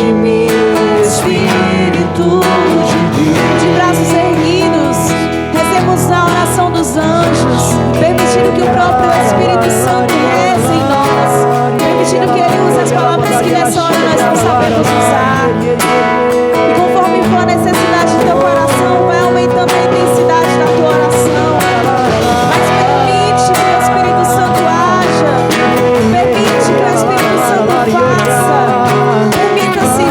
enche-me, Espírito de Deus. De braços erguidos, recebemos a oração dos anjos, permitindo que o próprio Espírito Santo reze em nós, permitindo que Ele use as palavras que nessa hora nós não sabemos usar. E conforme for a necessidade do teu coração, vai aumentando a intensidade da tua oração. Mas permite que o Espírito Santo haja, permite que o Espírito Santo faça, permita-se,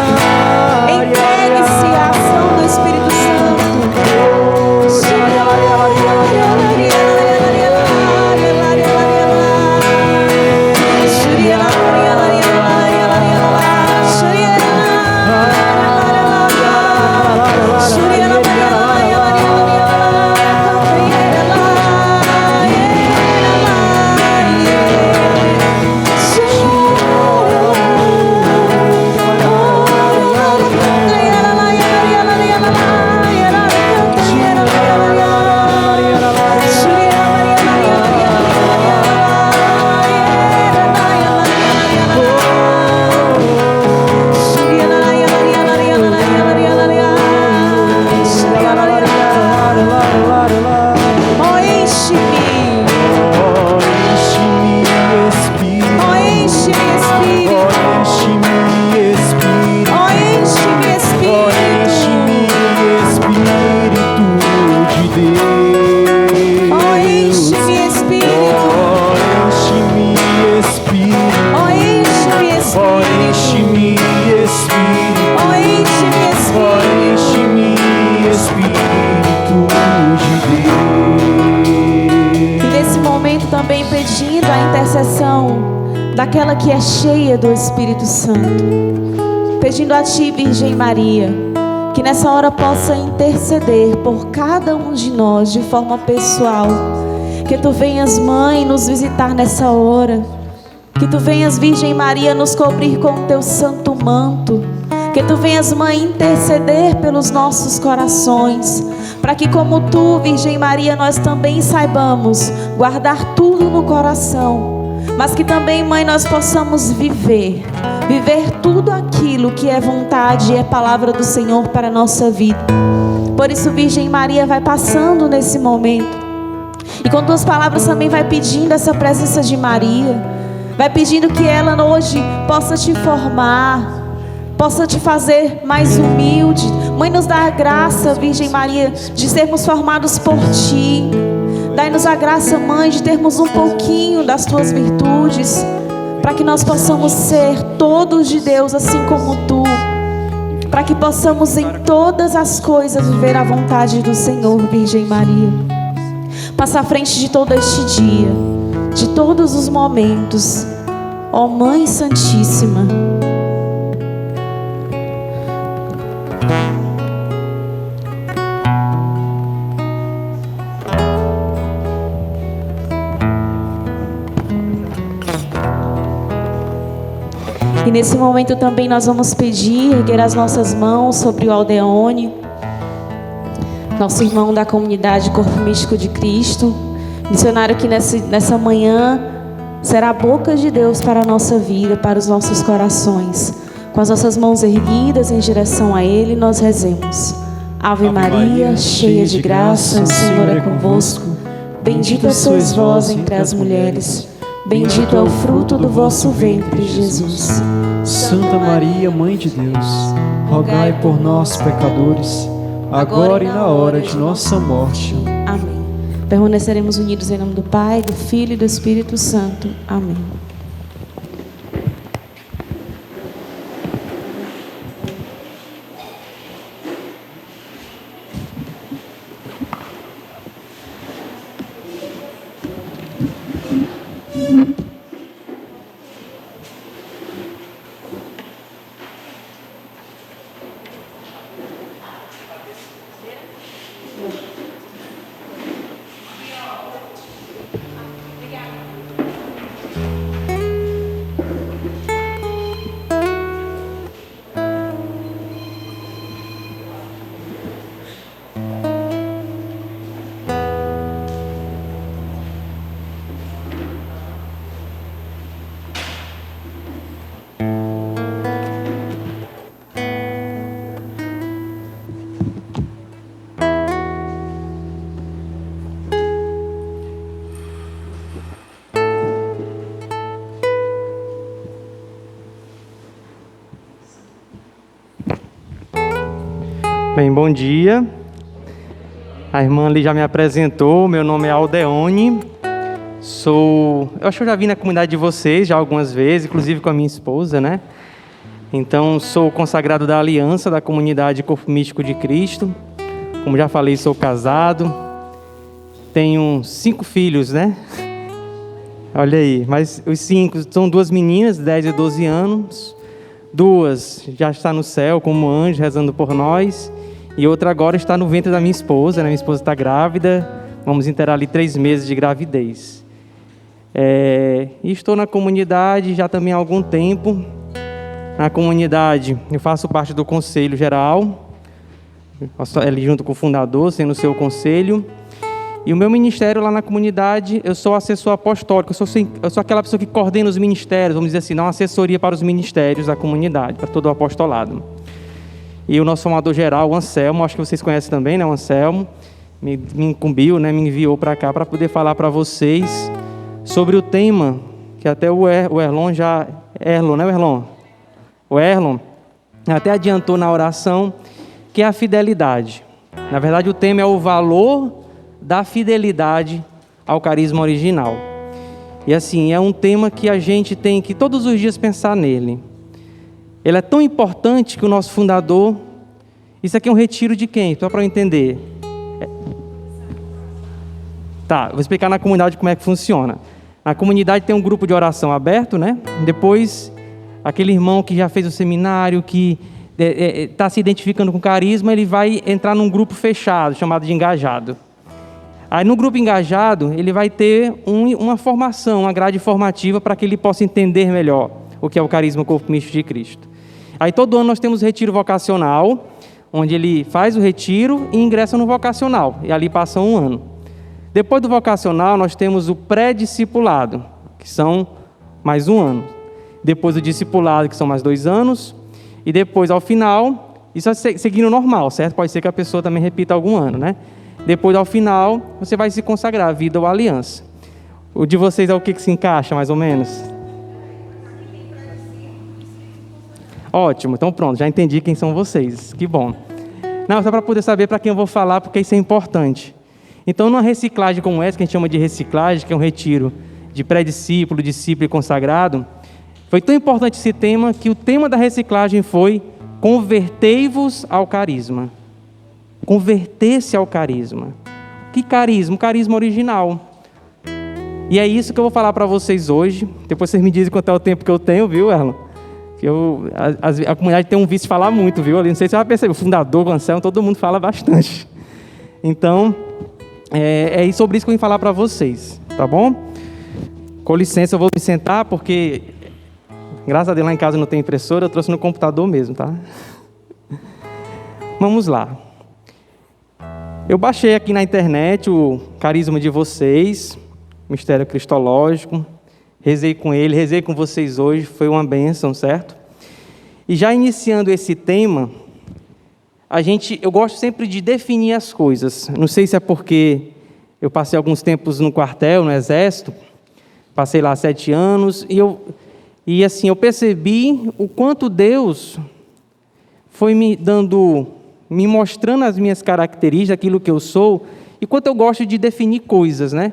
entregue-se à ação do Espírito Santo. Daquela que é cheia do Espírito Santo, pedindo a Ti, Virgem Maria, que nessa hora possa interceder por cada um de nós de forma pessoal. Que Tu venhas, Mãe, nos visitar nessa hora. Que Tu venhas, Virgem Maria, nos cobrir com o Teu santo manto. Que Tu venhas, Mãe, interceder pelos nossos corações, para que como Tu, Virgem Maria, nós também saibamos guardar tudo no coração, mas que também, Mãe, nós possamos viver tudo aquilo que é vontade e é palavra do Senhor para a nossa vida. Por isso, Virgem Maria, vai passando nesse momento, e com Tuas palavras também vai pedindo essa presença de Maria, vai pedindo que ela hoje possa te formar, possa te fazer mais humilde. Mãe, nos dá a graça, Virgem Maria, de sermos formados por Ti. Dai-nos a graça, Mãe, de termos um pouquinho das Tuas virtudes, para que nós possamos ser todos de Deus, assim como Tu, para que possamos em todas as coisas viver a vontade do Senhor, Virgem Maria. Passa à frente de todo este dia, de todos os momentos, ó Mãe Santíssima. E nesse momento também nós vamos pedir, erguer as nossas mãos sobre o Aldeone, nosso irmão da comunidade Corpo Místico de Cristo, missionário que nessa manhã será a boca de Deus para a nossa vida, para os nossos corações. Com as nossas mãos erguidas em direção a Ele, nós rezemos. Ave Maria, cheia de graça, o Senhor é convosco. Bendita sois vós entre as mulheres. Bendito é o fruto do vosso ventre, Jesus. Santa Maria, Mãe de Deus, rogai por nós, pecadores, agora e na hora de nossa morte. Amém. Permaneceremos unidos em nome do Pai, do Filho e do Espírito Santo. Amém. Bem, bom dia. A irmã ali já me apresentou, meu nome é Aldeone. Eu acho que eu já vim na comunidade de vocês já algumas vezes, inclusive com a minha esposa, né? Então, sou consagrado da Aliança, da comunidade Corpo Místico de Cristo. Como já falei, sou casado. Tenho 5 filhos, né? Olha aí, mas os 5 são 2 meninas, 10 e 12 anos. 2 já está no céu como anjo, rezando por nós. E outra agora está no ventre da minha esposa, né? Minha esposa está grávida. Vamos inteirar ali 3 meses de gravidez. E estou na comunidade já também há algum tempo. Na comunidade, eu faço parte do Conselho Geral, ali junto com o fundador, sendo o seu conselho. E o meu ministério lá na comunidade, eu sou assessor apostólico, eu sou aquela pessoa que coordena os ministérios, vamos dizer assim, dá uma assessoria para os ministérios da comunidade, para todo o apostolado. E o nosso formador geral, o Anselmo, acho que vocês conhecem também, né? O Anselmo me incumbiu, né? Me enviou para cá para poder falar para vocês sobre o tema que até o Erlon já... Erlon, né, Erlon? O Erlon até adiantou na oração, que é a fidelidade. Na verdade, o tema é o valor da fidelidade ao carisma original. E assim, é um tema que a gente tem que todos os dias pensar nele. Ele é tão importante que o nosso fundador... Isso aqui é um retiro de quem? Só para eu entender. Tá, vou explicar na comunidade como é que funciona. Na comunidade tem um grupo de oração aberto, né? Depois, aquele irmão que já fez o seminário, que está se identificando com carisma, ele vai entrar num grupo fechado, chamado de engajado. Aí no grupo engajado, ele vai ter uma formação, uma grade formativa para que ele possa entender melhor o que é o carisma Corpo Místico de Cristo. Aí todo ano nós temos retiro vocacional, onde ele faz o retiro e ingressa no vocacional, e ali passa 1 ano. Depois do vocacional, nós temos o pré-discipulado, que são mais 1 ano. Depois o discipulado, que são mais 2 anos, e depois, ao final, isso é seguindo normal, certo? Pode ser que a pessoa também repita algum ano, né? Depois, ao final, você vai se consagrar à vida ou à aliança. O de vocês é o que se encaixa, mais ou menos? Ótimo, então pronto, já entendi quem são vocês, que bom. Não, só para poder saber para quem eu vou falar, porque isso é importante. Então, numa reciclagem como essa, que a gente chama de reciclagem, que é um retiro de pré-discípulo, discípulo e consagrado, foi tão importante esse tema, que o tema da reciclagem foi convertei-vos ao carisma. Converter-se ao carisma. Que carisma? O carisma original. E é isso que eu vou falar para vocês hoje. Depois vocês me dizem quanto é o tempo que eu tenho, viu, Erlon? A comunidade tem um vício de falar muito, viu? Não sei se você vai perceber, o fundador, o Anselmo, todo mundo fala bastante. Então, é sobre isso que eu vim falar para vocês, tá bom? Com licença, eu vou me sentar, porque, graças a Deus, lá em casa não tem impressora, eu trouxe no computador mesmo, tá? Vamos lá. Eu baixei aqui na internet o carisma de vocês, mistério cristológico, rezei com ele, rezei com vocês hoje, foi uma bênção, certo? E já iniciando esse tema, eu gosto sempre de definir as coisas. Não sei se é porque eu passei alguns tempos no quartel, no exército, passei lá 7 anos, e assim, eu percebi o quanto Deus foi me mostrando as minhas características, aquilo que eu sou, e quanto eu gosto de definir coisas, né?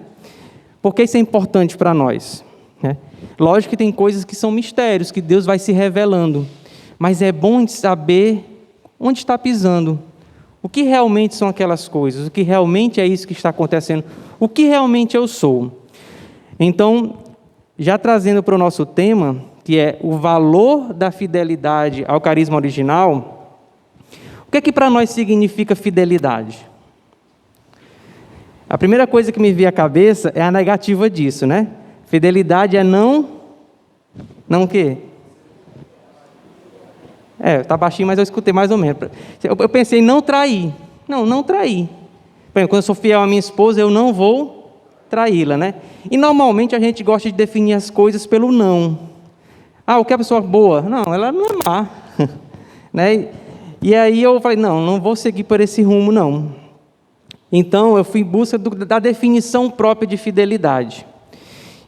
Porque isso é importante para nós, né? Lógico que tem coisas que são mistérios, que Deus vai se revelando, mas é bom saber onde está pisando, o que realmente são aquelas coisas, o que realmente é isso que está acontecendo, o que realmente eu sou. Então, já trazendo para o nosso tema, que é o valor da fidelidade ao carisma original, o que é que para nós significa fidelidade? A primeira coisa que me veio à cabeça é a negativa disso, né? Fidelidade é não o quê? Está baixinho, mas eu escutei mais ou menos. Eu pensei em não trair. Não trair. Por exemplo, quando eu sou fiel à minha esposa, eu não vou traí-la, né? E normalmente a gente gosta de definir as coisas pelo não. O que é a pessoa boa? Não, ela não é má. Né? E aí eu falei, não vou seguir por esse rumo, não. Então eu fui em busca da definição própria de fidelidade.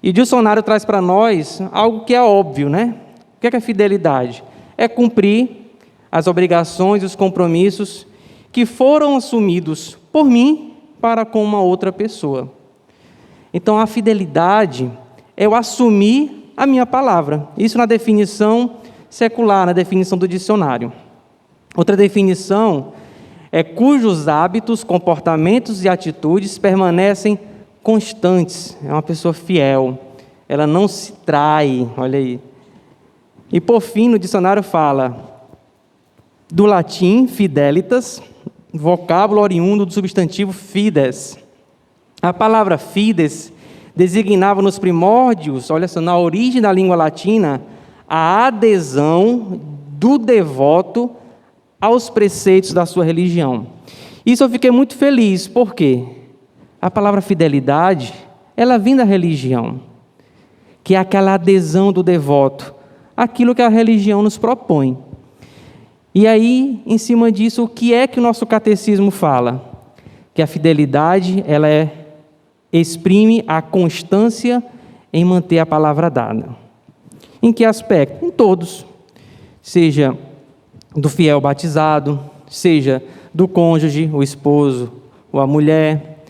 E o dicionário traz para nós algo que é óbvio, né? O que é fidelidade? É cumprir as obrigações e os compromissos que foram assumidos por mim para com uma outra pessoa. Então, a fidelidade é eu assumir a minha palavra. Isso na definição secular, na definição do dicionário. Outra definição é cujos hábitos, comportamentos e atitudes permanecem constantes. É uma pessoa fiel, ela não se trai, olha aí. E por fim, no dicionário fala do latim fidelitas, vocábulo oriundo do substantivo fides. A palavra fides designava nos primórdios, olha só, na origem da língua latina, a adesão do devoto aos preceitos da sua religião. Isso eu fiquei muito feliz, porque a palavra fidelidade, ela vem da religião, que é aquela adesão do devoto àquilo que a religião nos propõe. E aí, em cima disso, o que é que o nosso catecismo fala? Que a fidelidade, ela exprime a constância em manter a palavra dada. Em que aspecto? Em todos. Seja do fiel batizado, seja do cônjuge, o esposo ou a mulher.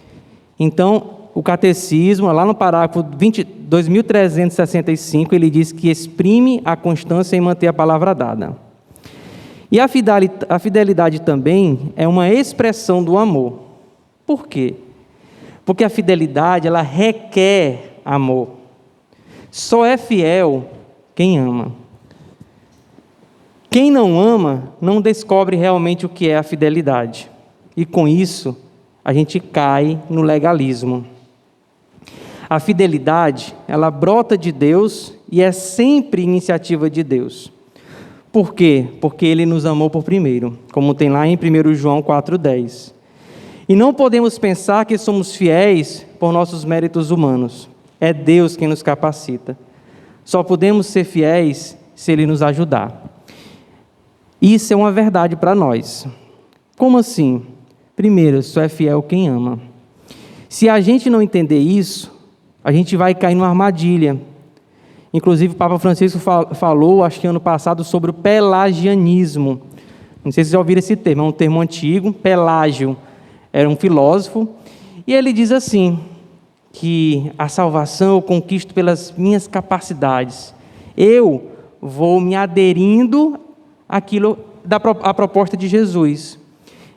Então, o catecismo, lá no parágrafo 2365, ele diz que exprime a constância em manter a palavra dada. E a fidelidade também é uma expressão do amor. Por quê? Porque a fidelidade, ela requer amor. Só é fiel quem ama. Quem não ama, não descobre realmente o que é a fidelidade. E com isso, a gente cai no legalismo. A fidelidade, ela brota de Deus e é sempre iniciativa de Deus. Por quê? Porque Ele nos amou por primeiro, como tem lá em 1 João 4,10. E não podemos pensar que somos fiéis por nossos méritos humanos. É Deus quem nos capacita. Só podemos ser fiéis se Ele nos ajudar. Isso é uma verdade para nós. Como assim? Primeiro, só é fiel quem ama. Se a gente não entender isso, a gente vai cair numa armadilha. Inclusive, o Papa Francisco falou, acho que ano passado, sobre o pelagianismo. Não sei se vocês já ouviram esse termo, é um termo antigo. Pelágio era um filósofo, e ele diz assim, que a salvação eu conquisto pelas minhas capacidades. Eu vou me aderindo àquilo, à proposta de Jesus.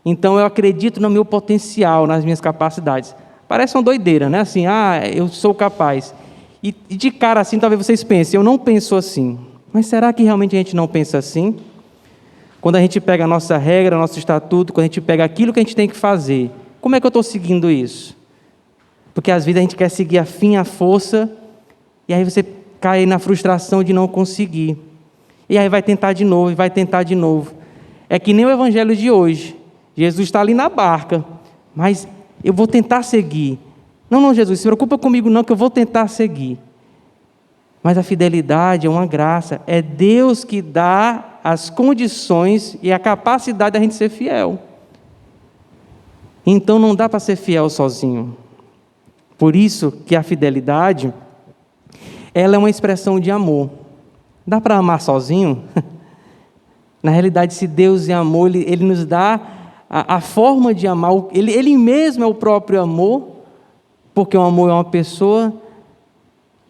Então, eu acredito no meu potencial, nas minhas capacidades. Parece uma doideira, né? Assim, eu sou capaz. E de cara assim, talvez vocês pensem, eu não penso assim. Mas será que realmente a gente não pensa assim? Quando a gente pega a nossa regra, nosso estatuto, quando a gente pega aquilo que a gente tem que fazer, como é que eu estou seguindo isso? Porque às vezes a gente quer seguir a fim, a força, e aí você cai na frustração de não conseguir. E aí vai tentar de novo, e vai tentar de novo. É que nem o evangelho de hoje. Jesus está ali na barca, mas eu vou tentar seguir. Não, Jesus, se preocupa comigo não, que eu vou tentar seguir. Mas a fidelidade é uma graça, é Deus que dá as condições e a capacidade da gente ser fiel. Então não dá para ser fiel sozinho. Por isso que a fidelidade, ela é uma expressão de amor. Dá para amar sozinho? Na realidade, se Deus é amor, Ele nos dá a forma de amar, Ele mesmo é o próprio amor, porque o amor é uma pessoa,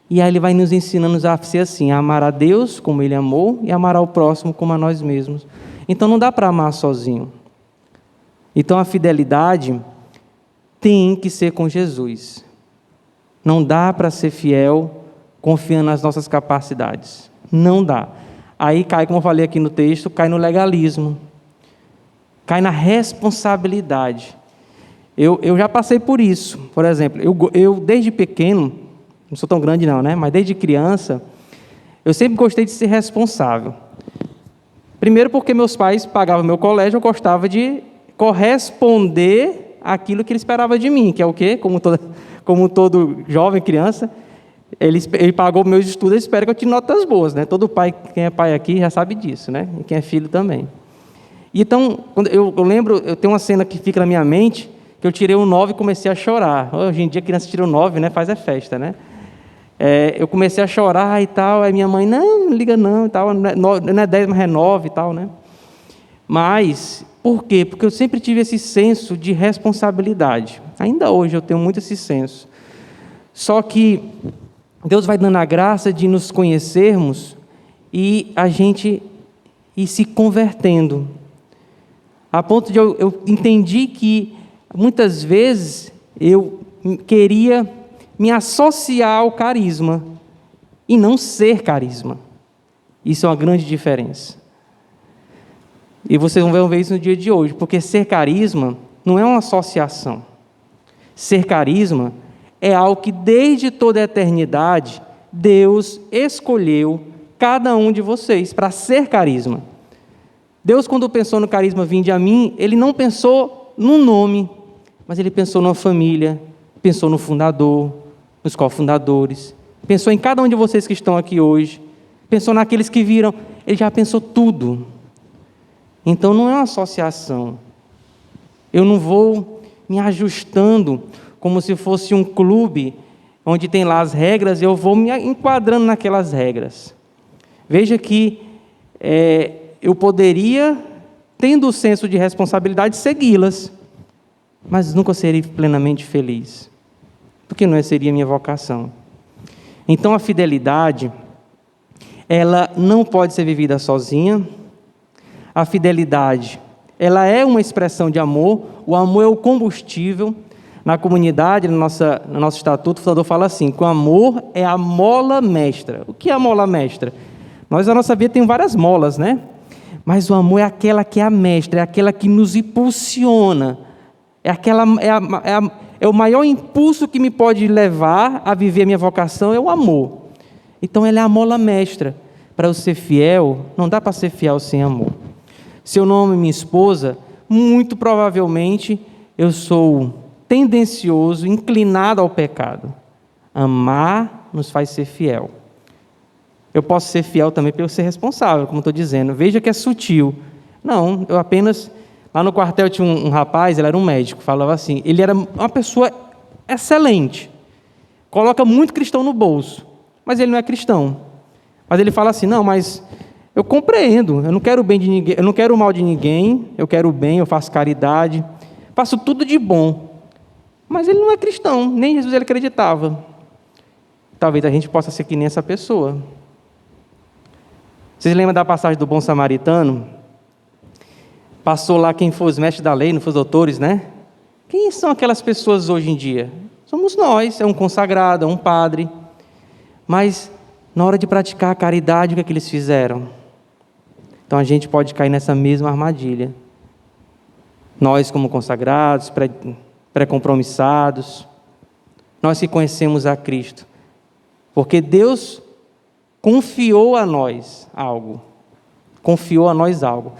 e aí Ele vai nos ensinando a ser assim, a amar a Deus como Ele amou, e amar ao próximo como a nós mesmos. Então não dá para amar sozinho. Então a fidelidade tem que ser com Jesus. Não dá para ser fiel confiando nas nossas capacidades. Não dá. Aí cai, como eu falei aqui no texto, cai no legalismo. Cai na responsabilidade. Eu já passei por isso. Por exemplo, eu desde pequeno, não sou tão grande não, né? Mas desde criança, eu sempre gostei de ser responsável. Primeiro porque meus pais pagavam meu colégio, eu gostava de corresponder àquilo que ele esperava de mim, que é o quê? Como todo jovem, criança, ele pagou meus estudos, ele espera que eu tire notas boas, né? Todo pai, quem é pai aqui já sabe disso, né? E quem é filho também. Então, quando eu lembro, eu tenho uma cena que fica na minha mente, que eu tirei um 9 e comecei a chorar. Hoje em dia, a criança tira um 9, né? Faz festa, né? Eu comecei a chorar e tal, aí minha mãe, não liga não, e tal, não é 10, mas é 9 e tal, né? Mas, por quê? Porque eu sempre tive esse senso de responsabilidade. Ainda hoje eu tenho muito esse senso. Só que Deus vai dando a graça de nos conhecermos e a gente ir se convertendo. A ponto de eu entendi que muitas vezes eu queria me associar ao carisma e não ser carisma. Isso é uma grande diferença. E vocês vão ver isso no dia de hoje, porque ser carisma não é uma associação. Ser carisma é algo que desde toda a eternidade Deus escolheu cada um de vocês para ser carisma. Deus, quando pensou no carisma vinde a mim, Ele não pensou no nome, mas Ele pensou numa família, pensou no fundador, nos cofundadores, pensou em cada um de vocês que estão aqui hoje, pensou naqueles que viram, Ele já pensou tudo. Então não é uma associação. Eu não vou me ajustando como se fosse um clube onde tem lá as regras, eu vou me enquadrando naquelas regras. Veja que eu poderia, tendo o senso de responsabilidade, segui-las, mas nunca seria plenamente feliz, porque não seria minha vocação. Então a fidelidade, ela não pode ser vivida sozinha. A fidelidade, ela é uma expressão de amor, o amor é o combustível. Na comunidade, no nosso estatuto, o fundador fala assim, que o amor é a mola mestra. O que é a mola mestra? Nós, na nossa vida, tem várias molas, né? Mas o amor é aquela que é a mestra, é aquela que nos impulsiona, é o maior impulso que me pode levar a viver a minha vocação, é o amor. Então, ela é a mola mestra. Para eu ser fiel, não dá para ser fiel sem amor. Se eu não amo minha esposa, muito provavelmente eu sou tendencioso, inclinado ao pecado. Amar nos faz ser fiel. Eu posso ser fiel também para eu ser responsável, como estou dizendo. Veja que é sutil. Não, eu apenas... Lá no quartel tinha um rapaz, ele era um médico, falava assim, ele era uma pessoa excelente, coloca muito cristão no bolso, mas ele não é cristão. Mas ele fala assim, não, mas eu compreendo, eu não quero o bem de ninguém, eu não quero o mal de ninguém, eu quero o bem, eu faço caridade, faço tudo de bom. Mas ele não é cristão, nem Jesus ele acreditava. Talvez a gente possa ser que nem essa pessoa. Vocês lembram da passagem do bom samaritano? Passou lá quem foi os mestres da lei, não foi os doutores, né? Quem são aquelas pessoas hoje em dia? Somos nós, é um consagrado, é um padre. Mas na hora de praticar a caridade, o que é que eles fizeram? Então a gente pode cair nessa mesma armadilha. Nós como consagrados, pré-compromissados, nós que conhecemos a Cristo. Porque Deus confiou a nós algo. Confiou a nós algo.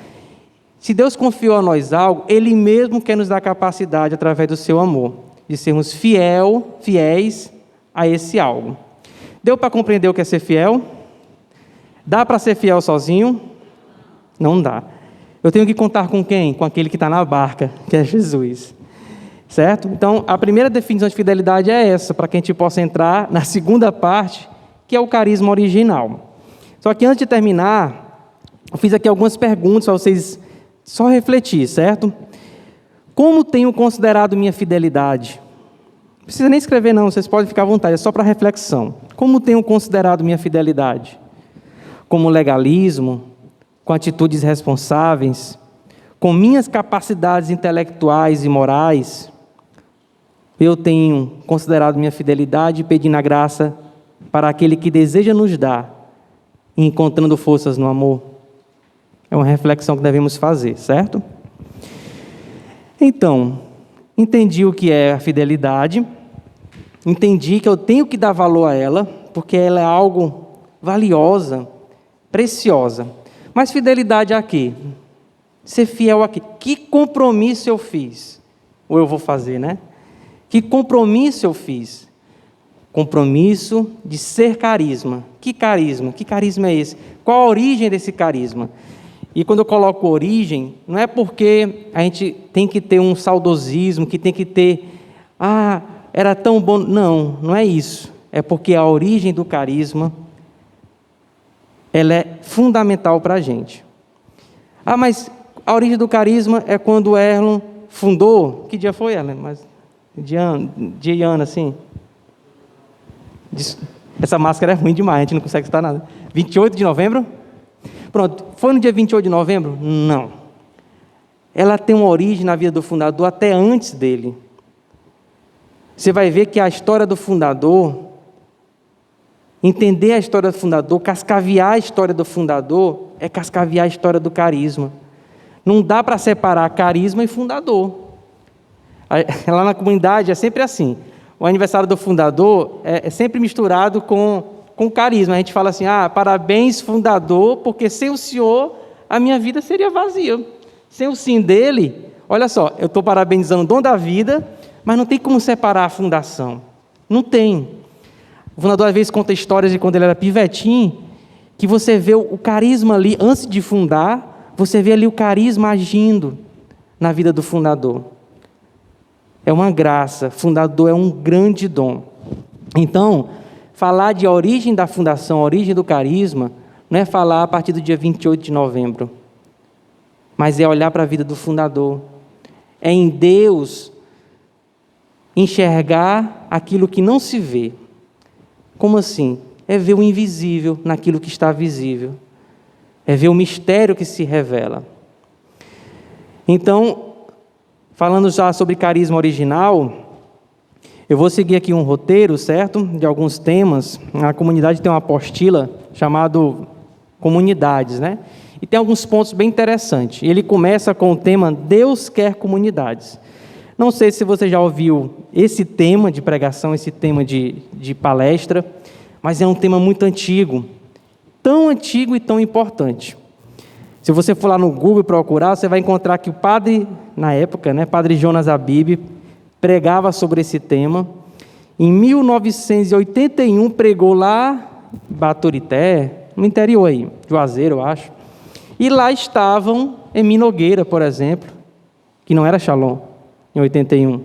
Se Deus confiou a nós algo, Ele mesmo quer nos dar capacidade, através do seu amor, de sermos fiéis a esse algo. Deu para compreender o que é ser fiel? Dá para ser fiel sozinho? Não dá. Eu tenho que contar com quem? Com aquele que está na barca, que é Jesus. Certo? Então, a primeira definição de fidelidade é essa, para que a gente possa entrar na segunda parte, que é o carisma original. Só que antes de terminar, eu fiz aqui algumas perguntas para vocês só refletir, certo? Como tenho considerado minha fidelidade? Não precisa nem escrever não, vocês podem ficar à vontade, é só para reflexão. Como tenho considerado minha fidelidade? Como legalismo, com atitudes responsáveis, com minhas capacidades intelectuais e morais? Eu tenho considerado minha fidelidade pedindo a graça para aquele que deseja nos dar, encontrando forças no amor? É uma reflexão que devemos fazer, certo? Então, entendi o que é a fidelidade, entendi que eu tenho que dar valor a ela, porque ela é algo valiosa, preciosa. Mas fidelidade a quê? Ser fiel a quê? Que compromisso eu fiz? Ou eu vou fazer, né? Que compromisso eu fiz? Compromisso de ser carisma. Que carisma? Que carisma é esse? Qual a origem desse carisma? E quando eu coloco origem, não é porque a gente tem que ter um saudosismo, que tem que ter, era tão bom. Não, não é isso. É porque a origem do carisma, ela é fundamental para a gente. Mas A origem do carisma é quando o Erlon fundou. Que dia foi, Erlon? Mas de ano, assim. Essa máscara é ruim demais, a gente não consegue citar nada. 28 de novembro? Pronto, foi no dia 28 de novembro? Não. Ela tem uma origem na vida do fundador até antes dele. Você vai ver que a história do fundador, entender a história do fundador, cascaviar a história do fundador, é cascaviar a história do carisma. Não dá para separar carisma e fundador. Lá na comunidade é sempre assim. O aniversário do fundador é sempre misturado com carisma. A gente fala assim, parabéns fundador, porque sem o senhor a minha vida seria vazia. Sem o sim dele, olha só, eu estou parabenizando o dom da vida, mas não tem como separar a fundação. Não tem. O fundador às vezes conta histórias de quando ele era pivetinho, que você vê o carisma ali, antes de fundar, você vê ali o carisma agindo na vida do fundador. É uma graça, fundador é um grande dom. Então, falar de origem da fundação, origem do carisma, não é falar a partir do dia 28 de novembro, mas é olhar para a vida do fundador. É em Deus enxergar aquilo que não se vê. Como assim? É ver o invisível naquilo que está visível. É ver o mistério que se revela. Então, falando já sobre carisma original, eu vou seguir aqui um roteiro, certo? De alguns temas. A comunidade tem uma apostila chamada Comunidades, né? E tem alguns pontos bem interessantes. Ele começa com o tema Deus quer comunidades. Não sei se você já ouviu esse tema de pregação, esse tema de palestra, mas é um tema muito antigo. Tão antigo e tão importante. Se você for lá no Google procurar, você vai encontrar que o padre, na época, né, Padre Jonas Abib, pregava sobre esse tema. Em 1981, pregou lá em Baturité, no interior aí, Juazeiro, eu acho. E lá estavam Emi Nogueira, por exemplo, que não era Shalom, em 81.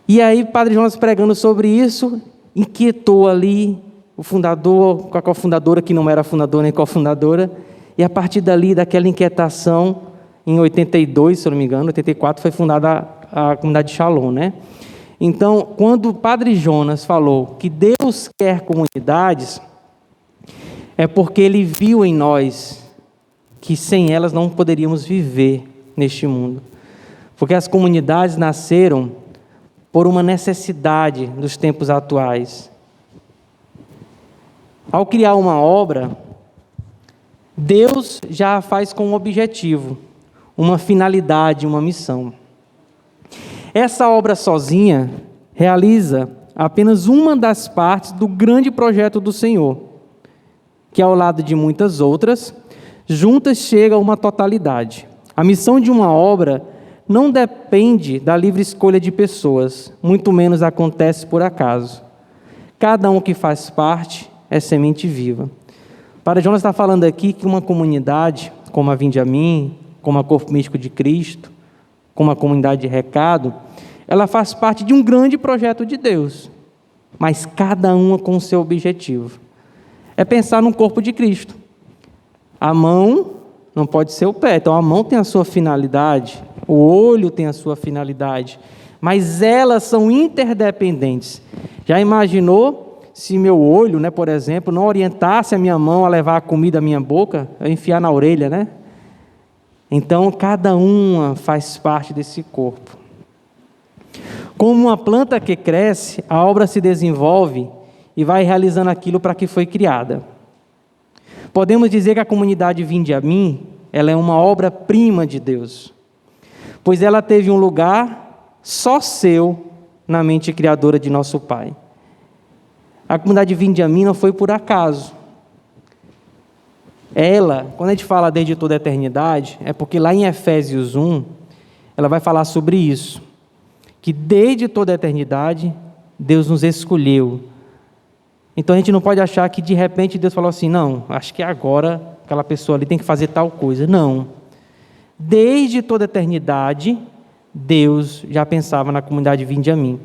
E aí, Padre Jonas pregando sobre isso, inquietou ali o fundador, com a cofundadora, que não era fundadora nem cofundadora, e a partir dali, daquela inquietação, em 82, se eu não me engano, 84, foi fundada a comunidade de Shalom, né? Então, quando o Padre Jonas falou que Deus quer comunidades, é porque ele viu em nós que sem elas não poderíamos viver neste mundo. Porque as comunidades nasceram por uma necessidade dos tempos atuais. Ao criar uma obra, Deus já a faz com um objetivo, uma finalidade, uma missão. Essa obra sozinha realiza apenas uma das partes do grande projeto do Senhor, que ao lado de muitas outras, juntas chega a uma totalidade. A missão de uma obra não depende da livre escolha de pessoas, muito menos acontece por acaso. Cada um que faz parte é semente viva. Padre Jonas está falando aqui que uma comunidade, como a Vinde a Mim, como a Corpo Místico de Cristo, como a comunidade de recado, ela faz parte de um grande projeto de Deus, mas cada uma com o seu objetivo. É pensar no corpo de Cristo. A mão não pode ser o pé, então a mão tem a sua finalidade, o olho tem a sua finalidade, mas elas são interdependentes. Já imaginou se meu olho, né, por exemplo, não orientasse a minha mão a levar a comida à minha boca, eu enfiar na orelha, né? Então, cada uma faz parte desse corpo. Como uma planta que cresce, a obra se desenvolve e vai realizando aquilo para que foi criada. Podemos dizer que a comunidade Vinde a Mim, ela é uma obra-prima de Deus, pois ela teve um lugar só seu na mente criadora de nosso Pai. A comunidade Vinde a Mim não foi por acaso. Ela, quando a gente fala desde toda a eternidade, é porque lá em Efésios 1, ela vai falar sobre isso, que desde toda a eternidade, Deus nos escolheu. Então a gente não pode achar que de repente Deus falou assim, não, acho que agora aquela pessoa ali tem que fazer tal coisa. Não. Desde toda a eternidade, Deus já pensava na comunidade Vinde a Mim.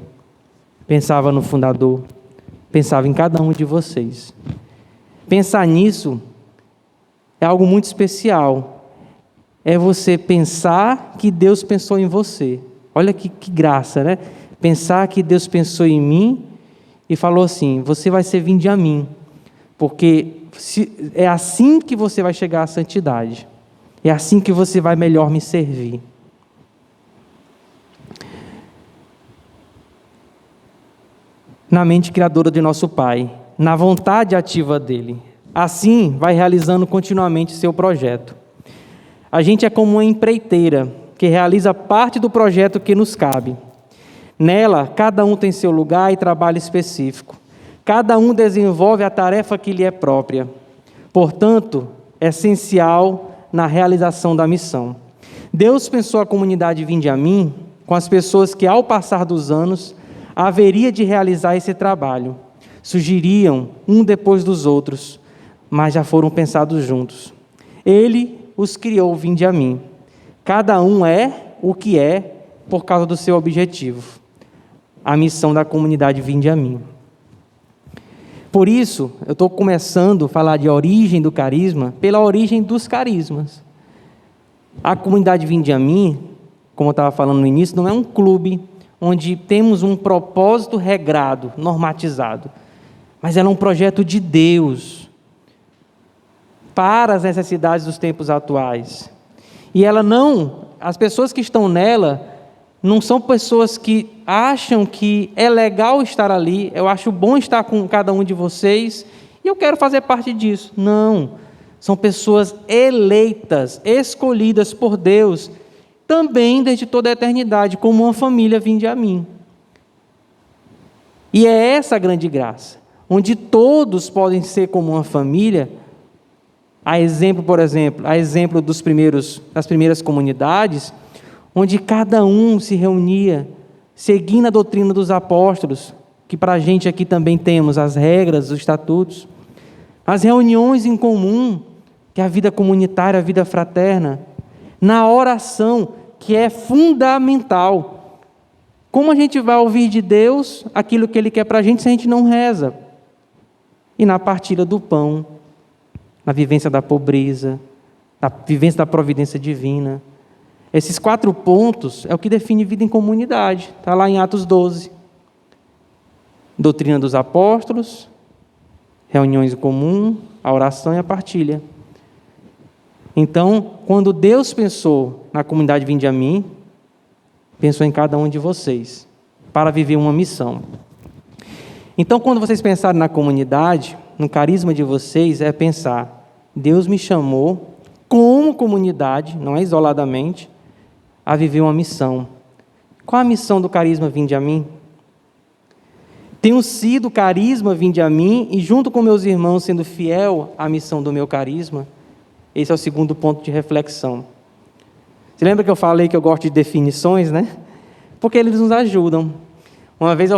Pensava no fundador, pensava em cada um de vocês. Pensar nisso é algo muito especial. é você pensar que Deus pensou em você. Olha que graça, né? Pensar que Deus pensou em mim e falou assim: você vai ser vinde a mim, porque é assim que você vai chegar à santidade, é assim que você vai melhor me servir. Na mente criadora de nosso Pai, na vontade ativa dele. Assim, vai realizando continuamente seu projeto. A gente é como uma empreiteira que realiza parte do projeto que nos cabe. Nela, cada um tem seu lugar e trabalho específico. Cada um desenvolve a tarefa que lhe é própria. Portanto, é essencial na realização da missão. Deus pensou a comunidade Vinde a Mim com as pessoas que, ao passar dos anos, haveria de realizar esse trabalho. Surgiriam um depois dos outros, mas já foram pensados juntos. Ele os criou, vinde a mim. Cada um é o que é por causa do seu objetivo. A missão da comunidade vinde a mim. Por isso, eu estou começando a falar de origem do carisma pela origem dos carismas. A comunidade vinde a mim, como eu estava falando no início, não é um clube onde temos um propósito regrado, normatizado, mas ela é um projeto de Deus para as necessidades dos tempos atuais. E ela as pessoas que estão nela não são pessoas que acham que é legal estar ali, eu acho bom estar com cada um de vocês e eu quero fazer parte disso. Não, são pessoas eleitas, escolhidas por Deus, também desde toda a eternidade, como uma família vinde a mim. E é essa a grande graça, onde todos podem ser como uma família. A exemplo das primeiras comunidades, onde cada um se reunia, seguindo a doutrina dos apóstolos, que para a gente aqui também temos as regras, os estatutos, as reuniões em comum, que é a vida comunitária, a vida fraterna, na oração, que é fundamental. Como a gente vai ouvir de Deus aquilo que Ele quer para a gente se a gente não reza? E na partilha do pão, na vivência da pobreza, na vivência da providência divina. Esses 4 pontos é o que define vida em comunidade. Está lá em Atos 12. Doutrina dos apóstolos, reuniões em comum, a oração e a partilha. Então, quando Deus pensou na comunidade Vinde a Mim, pensou em cada um de vocês, para viver uma missão. Então, quando vocês pensarem na comunidade, no carisma de vocês, é pensar: Deus me chamou como comunidade, não é isoladamente, a viver uma missão. Qual a missão do carisma Vinde a Mim? Tenho sido carisma Vinde a Mim e, junto com meus irmãos, sendo fiel à missão do meu carisma. Esse é o segundo ponto de reflexão. Você lembra que eu falei que eu gosto de definições, né? Porque eles nos ajudam. Uma vez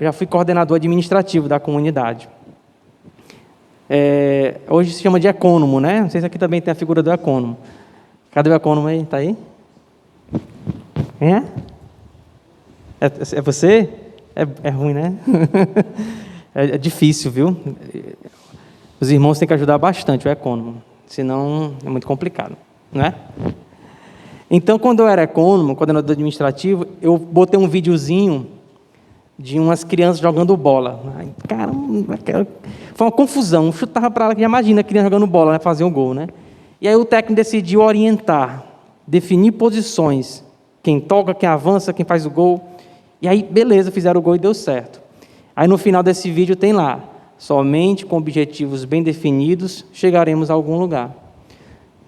já fui coordenador administrativo da comunidade. Hoje se chama de ecônomo, né? Não sei se aqui também tem a figura do ecônomo. Cadê o ecônomo aí? Está aí? É você? É ruim, né? É difícil, viu? Os irmãos têm que ajudar bastante o ecônomo, senão é muito complicado, não é? Então, quando eu era ecônomo, coordenador administrativo, eu botei um videozinho de umas crianças jogando bola. Caramba, foi uma confusão, um chutava para lá, que imagina a criança jogando bola, né, fazer um gol, né? E aí o técnico decidiu orientar, definir posições, quem toca, quem avança, quem faz o gol. E aí, beleza, fizeram o gol e deu certo. Aí no final desse vídeo tem lá: somente com objetivos bem definidos chegaremos a algum lugar.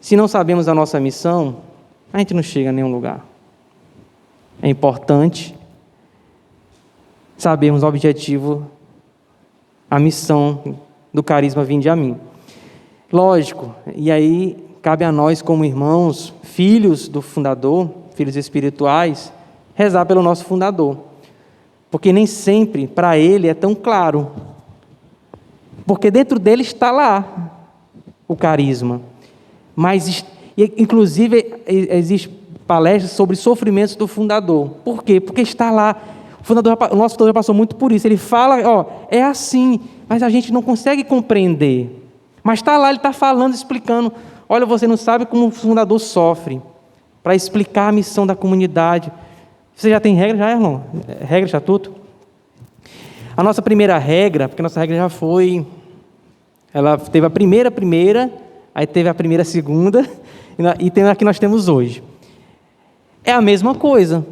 Se não sabemos a nossa missão, a gente não chega a nenhum lugar. É importante sabermos o objetivo, a missão do carisma Vinde a Mim. Lógico, e aí cabe a nós como irmãos, filhos do fundador, filhos espirituais, rezar pelo nosso fundador. Porque nem sempre para ele é tão claro. Porque dentro dele está lá o carisma. Mas, inclusive, existe palestras sobre sofrimentos do fundador. Por quê? Porque está lá. O nosso fundador passou muito por isso. Ele fala, é assim, mas a gente não consegue compreender. Mas está lá, ele está falando, explicando. Olha, você não sabe como o fundador sofre para explicar a missão da comunidade. Você já tem regra, já, irmão? Regra, estatuto? A nossa primeira regra, porque a nossa regra já foi... Ela teve a primeira, aí teve a primeira, segunda, e tem a que nós temos hoje. É a mesma coisa,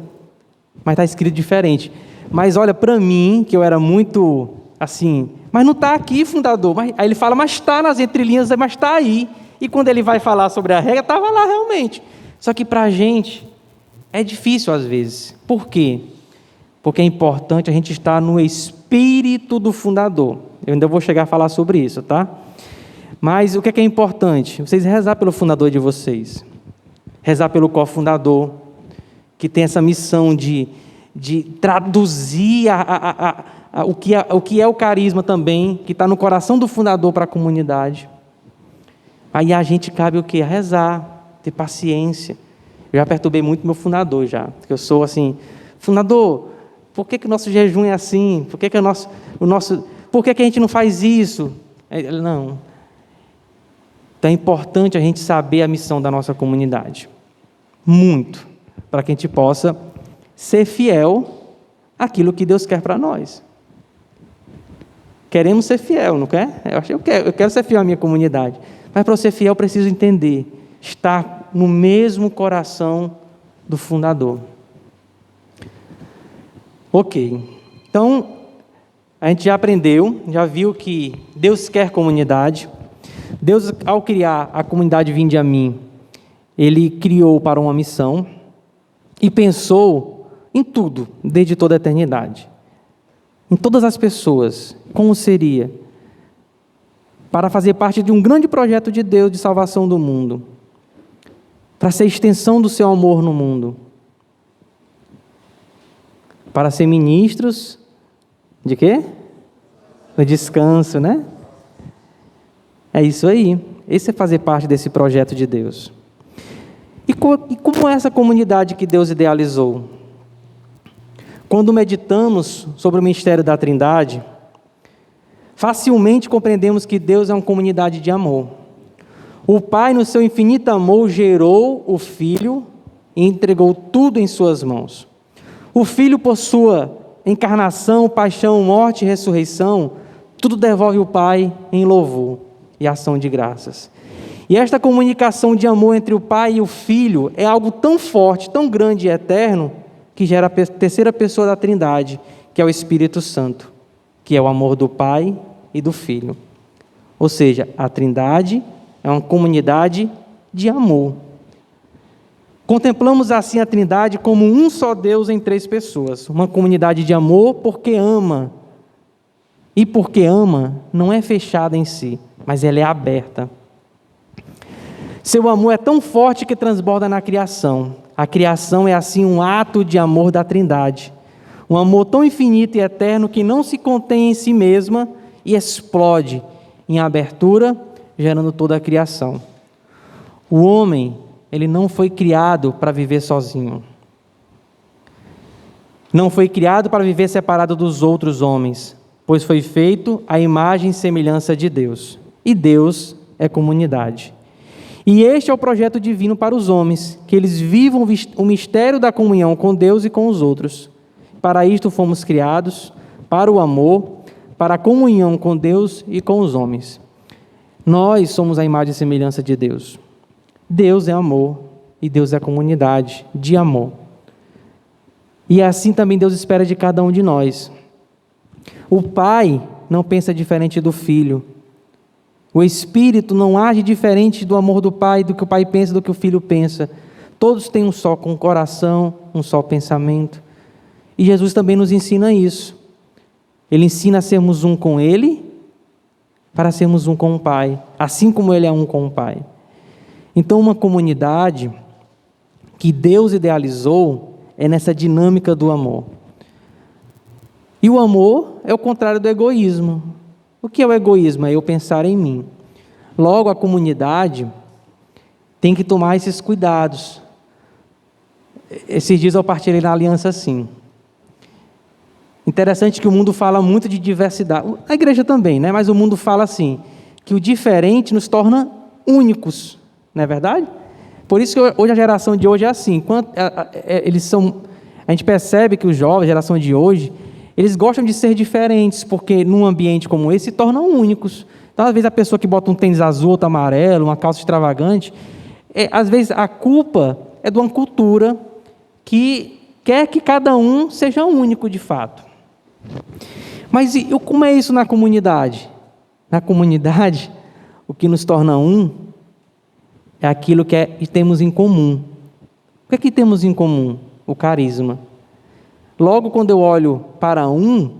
mas está escrito diferente. Mas olha, para mim, que eu era muito assim, mas não está aqui, fundador. Aí ele fala, mas está nas entrelinhas, mas está aí. E quando ele vai falar sobre a regra, estava lá realmente. Só que para a gente é difícil às vezes. Por quê? Porque é importante a gente estar no espírito do fundador. Eu ainda vou chegar a falar sobre isso, tá? Mas o que é importante? Vocês rezar pelo fundador de vocês. Rezar pelo cofundador, que tem essa missão de traduzir o que é o carisma também, que está no coração do fundador para a comunidade. Aí a gente cabe o quê? A rezar, ter paciência. Eu já perturbei muito meu fundador já, porque eu sou assim, fundador, por que o nosso jejum é assim? Por que por que a gente não faz isso? Ele, não. Então é importante a gente saber a missão da nossa comunidade. Muito. Para que a gente possa ser fiel àquilo que Deus quer para nós. Queremos ser fiel, não quer? Eu quero ser fiel à minha comunidade. Mas para eu ser fiel, eu preciso entender, estar no mesmo coração do fundador. Ok. Então, a gente já aprendeu, já viu que Deus quer comunidade. Deus, ao criar a comunidade Vinde a Mim, Ele criou para uma missão e pensou em tudo, desde toda a eternidade. Em todas as pessoas, como seria? Para fazer parte de um grande projeto de Deus de salvação do mundo. Para ser extensão do seu amor no mundo. Para ser ministros de quê? No descanso, né? É isso aí. Esse é fazer parte desse projeto de Deus. E como é essa comunidade que Deus idealizou? Quando meditamos sobre o mistério da Trindade, facilmente compreendemos que Deus é uma comunidade de amor. O Pai, no seu infinito amor, gerou o Filho e entregou tudo em suas mãos. O Filho, por sua encarnação, paixão, morte e ressurreição, tudo devolve o Pai em louvor e ação de graças. E esta comunicação de amor entre o Pai e o Filho é algo tão forte, tão grande e eterno, que gera a terceira pessoa da Trindade, que é o Espírito Santo, que é o amor do Pai e do Filho. Ou seja, a Trindade é uma comunidade de amor. Contemplamos assim a Trindade como um só Deus em três pessoas. Uma comunidade de amor porque ama. E porque ama, não é fechada em si, mas ela é aberta. Seu amor é tão forte que transborda na criação. A criação é assim um ato de amor da Trindade. Um amor tão infinito e eterno que não se contém em si mesma e explode em abertura, gerando toda a criação. O homem, ele não foi criado para viver sozinho. Não foi criado para viver separado dos outros homens, pois foi feito à imagem e semelhança de Deus. E Deus é comunidade. E este é o projeto divino para os homens, que eles vivam o mistério da comunhão com Deus e com os outros. Para isto fomos criados, para o amor, para a comunhão com Deus e com os homens. Nós somos a imagem e semelhança de Deus. Deus é amor e Deus é comunidade de amor. E assim também Deus espera de cada um de nós. O Pai não pensa diferente do Filho. O Espírito não age diferente do amor do Pai, do que o Pai pensa, do que o Filho pensa. Todos têm um só coração, um só pensamento. E Jesus também nos ensina isso. Ele ensina a sermos um com Ele, para sermos um com o Pai, assim como Ele é um com o Pai. Então, uma comunidade que Deus idealizou é nessa dinâmica do amor. E o amor é o contrário do egoísmo. O que é o egoísmo? É eu pensar em mim. Logo, a comunidade tem que tomar esses cuidados. Esses dias eu partilhei na aliança assim. Interessante que o mundo fala muito de diversidade. A igreja também, né? Mas o mundo fala assim, que o diferente nos torna únicos. Não é verdade? Por isso que hoje a geração de hoje é assim. A gente percebe que os jovens, a geração de hoje, eles gostam de ser diferentes, porque num ambiente como esse se tornam únicos. Então, às vezes, a pessoa que bota um tênis azul, outro amarelo, uma calça extravagante, às vezes a culpa é de uma cultura que quer que cada um seja único de fato. Mas como é isso na comunidade? Na comunidade, o que nos torna um é aquilo que temos em comum. O que temos em comum? O carisma. Logo, quando eu olho para um,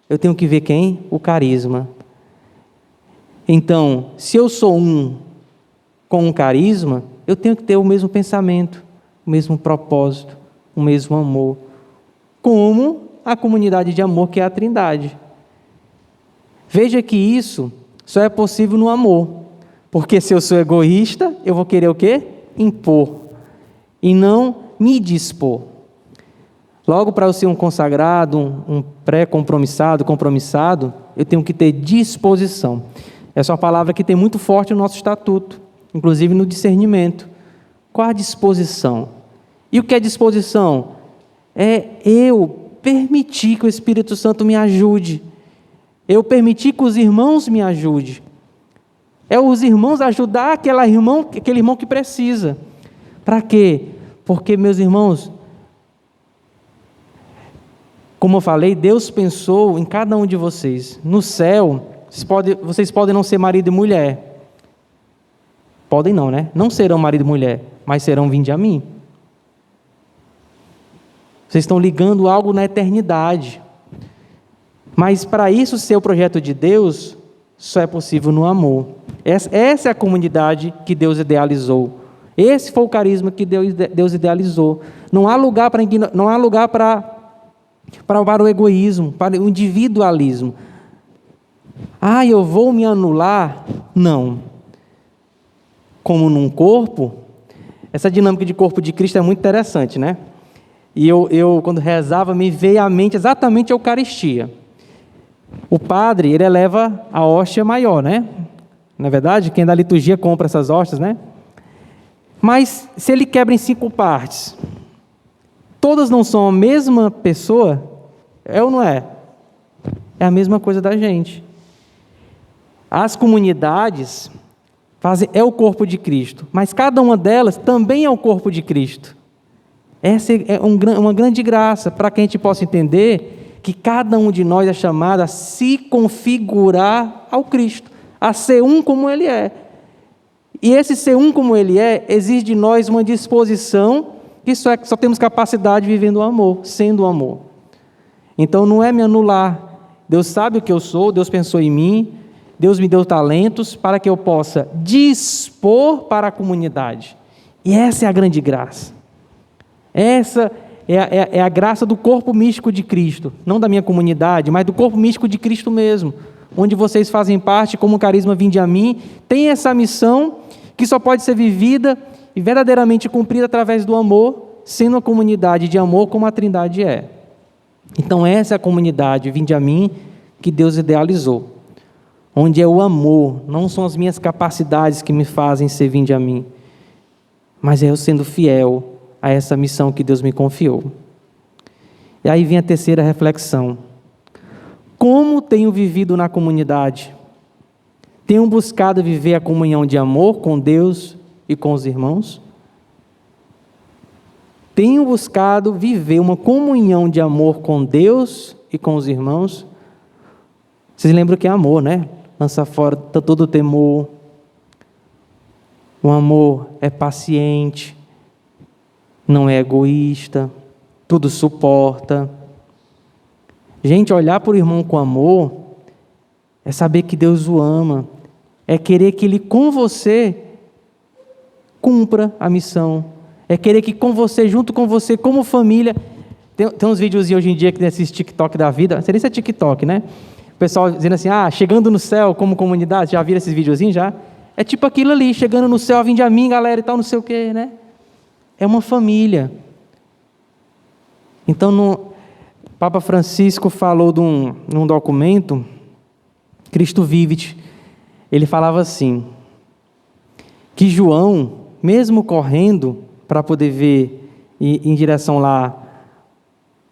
eu tenho que ver quem? O carisma. Então, se eu sou um com um carisma, eu tenho que ter o mesmo pensamento, o mesmo propósito, o mesmo amor, como a comunidade de amor que é a Trindade. Veja que isso só é possível no amor, porque se eu sou egoísta, eu vou querer o quê? Impor, e não me dispor. Logo, para eu ser um consagrado, um pré-compromissado, compromissado, eu tenho que ter disposição. Essa é uma palavra que tem muito forte no nosso estatuto, inclusive no discernimento. Qual a disposição? E o que é disposição? É eu permitir que o Espírito Santo me ajude. Eu permitir que os irmãos me ajudem. É os irmãos ajudar aquele irmão que precisa. Para quê? Porque, meus irmãos, como eu falei, Deus pensou em cada um de vocês. No céu, vocês podem não ser marido e mulher. Podem não, né? Não serão marido e mulher, mas serão vinde a mim. Vocês estão ligando algo na eternidade. Mas para isso ser o projeto de Deus, só é possível no amor. Essa é a comunidade que Deus idealizou. Esse foi o carisma que Deus idealizou. Não há lugar para o egoísmo, para o individualismo. Eu vou me anular? Não. Como num corpo, essa dinâmica de corpo de Cristo é muito interessante, né? E eu quando rezava, me veio à mente exatamente a Eucaristia. O padre, ele eleva a hóstia maior, né? Na verdade, quem da liturgia compra essas hóstias, né? Mas se ele quebra em 5 partes, todas não são a mesma pessoa? É ou não é? É a mesma coisa da gente. As comunidades é o corpo de Cristo, mas cada uma delas também é o corpo de Cristo. Essa é uma grande graça para que a gente possa entender que cada um de nós é chamado a se configurar ao Cristo, a ser um como Ele é. E esse ser um como Ele é, exige de nós uma disposição que só temos capacidade vivendo o amor, sendo o amor. Então não é me anular. Deus sabe o que eu sou, Deus pensou em mim, Deus me deu talentos para que eu possa dispor para a comunidade. E essa é a grande graça. Essa é a graça do corpo místico de Cristo, não da minha comunidade, mas do corpo místico de Cristo mesmo, onde vocês fazem parte, como carisma vinde a mim, tem essa missão que só pode ser vivida e verdadeiramente cumprida através do amor, sendo uma comunidade de amor como a Trindade é. Então essa é a comunidade, vinde a mim, que Deus idealizou, onde é o amor, não são as minhas capacidades que me fazem ser vinde a mim, mas é eu sendo fiel a essa missão que Deus me confiou. E aí vem a terceira reflexão. Como tenho vivido na comunidade? Tenho buscado viver a comunhão de amor com Deus e com os irmãos? Tenho buscado viver uma comunhão de amor com Deus e com os irmãos? Vocês lembram que é amor, né? Lança fora todo temor. O amor é paciente, não é egoísta, tudo suporta. Gente, olhar para o irmão com amor é saber que Deus o ama, é querer que Ele com você cumpra a missão, é querer que com você, junto com você, como família. Tem uns vídeos hoje em dia que nesses TikTok da vida, não sei nem se é TikTok, né? O pessoal dizendo assim, chegando no céu como comunidade, já viram esses videozinhos já? É tipo aquilo ali, chegando no céu, vinde a mim, galera, e tal, não sei o quê, né? É uma família. Então, o Papa Francisco falou num documento, Cristo Vivit, ele falava assim, que João, mesmo correndo para poder ver em direção lá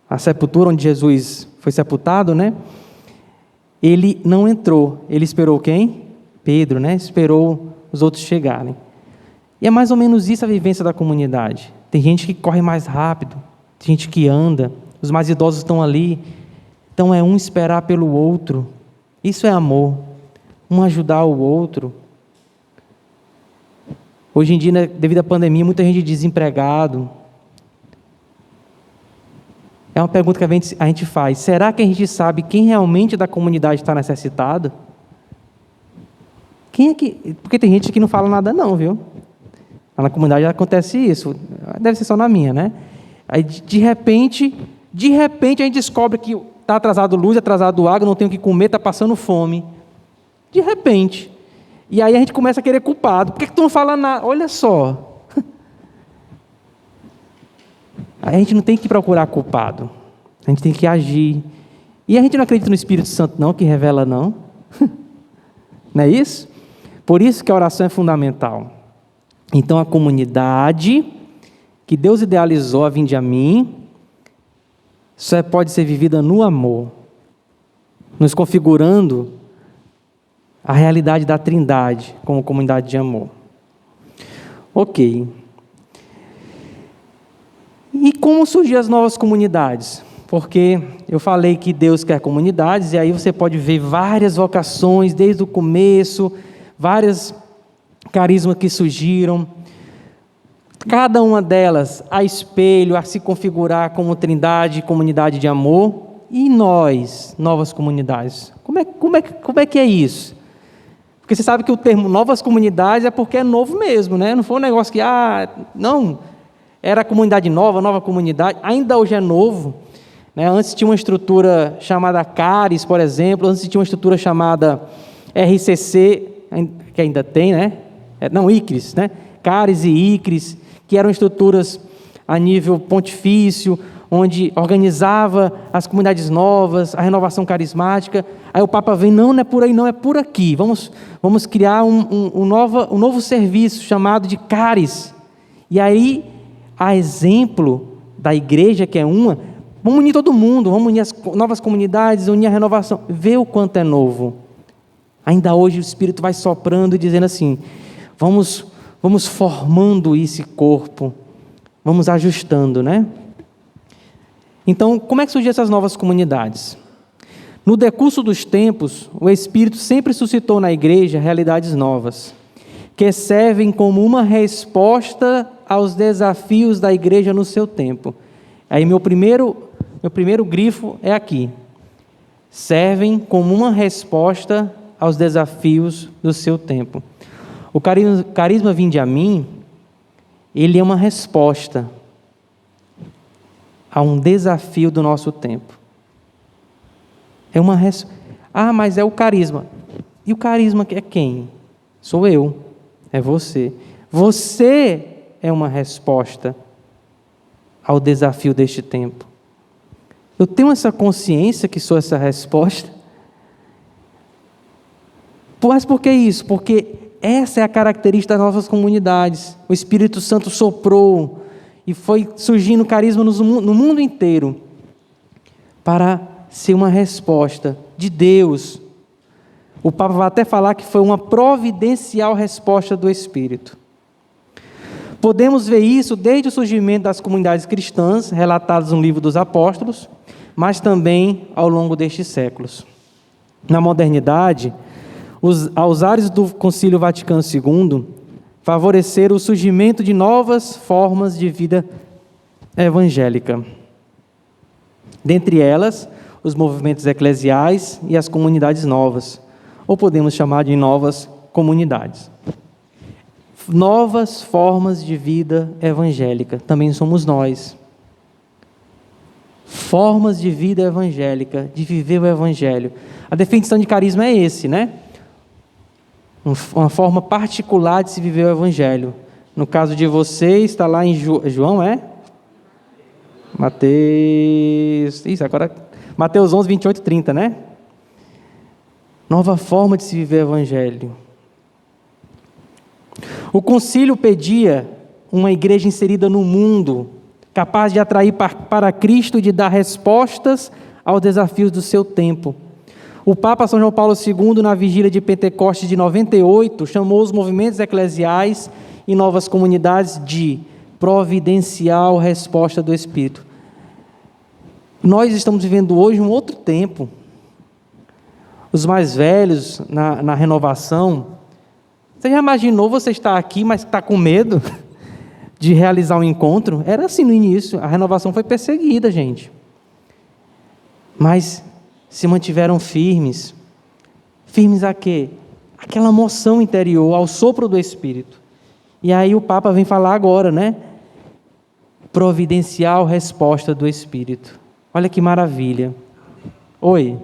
à sepultura onde Jesus foi sepultado, né? Ele não entrou. Ele esperou quem? Pedro, né? Esperou os outros chegarem. E é mais ou menos isso a vivência da comunidade. Tem gente que corre mais rápido, tem gente que anda, os mais idosos estão ali. Então é um esperar pelo outro. Isso é amor. Um ajudar o outro. Hoje em dia, né, devido à pandemia, muita gente desempregado. É uma pergunta que a gente faz. Será que a gente sabe quem realmente da comunidade está necessitado? Quem é que... Porque tem gente que não fala nada não, viu? Lá na comunidade acontece isso. Deve ser só na minha, né? Aí, de repente a gente descobre que está atrasado luz, atrasado água, não tem o que comer, está passando fome. De repente. E aí a gente começa a querer culpado. Por que tu não fala nada? Olha só. A gente não tem que procurar culpado. A gente tem que agir. E a gente não acredita no Espírito Santo não, que revela não. Não é isso? Por isso que a oração é fundamental. Então a comunidade que Deus idealizou a vinde a mim, só pode ser vivida no amor, nos configurando a realidade da Trindade como comunidade de amor. Ok. E como surgir as novas comunidades? Porque eu falei que Deus quer comunidades, e aí você pode ver várias vocações desde o começo, várias carismas que surgiram, cada uma delas a espelho, a se configurar como Trindade, comunidade de amor. E nós, novas comunidades, como é que é isso? Porque você sabe que o termo novas comunidades é porque é novo mesmo, né? Não foi um negócio que, não, era comunidade nova comunidade, ainda hoje é novo, né? Antes tinha uma estrutura chamada CARES, por exemplo, antes tinha uma estrutura chamada RCC, que ainda tem, né? ICRES, né? CARES e ICRES, que eram estruturas a nível pontifício, onde organizava as comunidades novas, a renovação carismática. Aí o Papa vem, não é por aí, não, é por aqui. Vamos criar um novo serviço chamado de CARES. E aí, a exemplo da igreja, que é uma, vamos unir todo mundo, vamos unir as novas comunidades, unir a renovação. Vê o quanto é novo. Ainda hoje o Espírito vai soprando e dizendo assim, vamos formando esse corpo, vamos ajustando, né? Então, como é que surgiram essas novas comunidades? No decurso dos tempos, o Espírito sempre suscitou na igreja realidades novas, que servem como uma resposta aos desafios da igreja no seu tempo. Aí meu primeiro grifo é aqui. Servem como uma resposta aos desafios do seu tempo. O carisma vinde a mim, ele é uma resposta a um desafio do nosso tempo. Mas é o carisma. E o carisma é quem? Sou eu, é você. Você é uma resposta ao desafio deste tempo. Eu tenho essa consciência que sou essa resposta. Mas por que isso? Porque essa é a característica das nossas comunidades. O Espírito Santo soprou e foi surgindo carisma no mundo inteiro para ser uma resposta de Deus. O Papa vai até falar que foi uma providencial resposta do Espírito. Podemos ver isso desde o surgimento das comunidades cristãs, relatadas no livro dos Apóstolos, mas também ao longo destes séculos. Na modernidade, os alzares do Concílio Vaticano II favoreceram o surgimento de novas formas de vida evangélica. Dentre elas, os movimentos eclesiais e as comunidades novas, ou podemos chamar de novas comunidades. Novas formas de vida evangélica, também somos nós. Formas de vida evangélica, de viver o evangelho. A definição de carisma é esse, né? Uma forma particular de se viver o evangelho. No caso de vocês, está lá em João, Mateus... Mateus 11, 28 e 30, né? Nova forma de se viver o evangelho. O concílio pedia uma igreja inserida no mundo, capaz de atrair para Cristo e de dar respostas aos desafios do seu tempo. O Papa São João Paulo II, na vigília de Pentecostes de 98, chamou os movimentos eclesiais e novas comunidades de providencial resposta do Espírito. Nós estamos vivendo hoje um outro tempo. Os mais velhos, na renovação, você já imaginou você estar aqui, mas está com medo de realizar um encontro? Era assim no início, a renovação foi perseguida, gente. Mas se mantiveram firmes. Firmes a quê? Aquela moção interior, ao sopro do Espírito. E aí o Papa vem falar agora, né? Providencial resposta do Espírito. Olha que maravilha. Oi.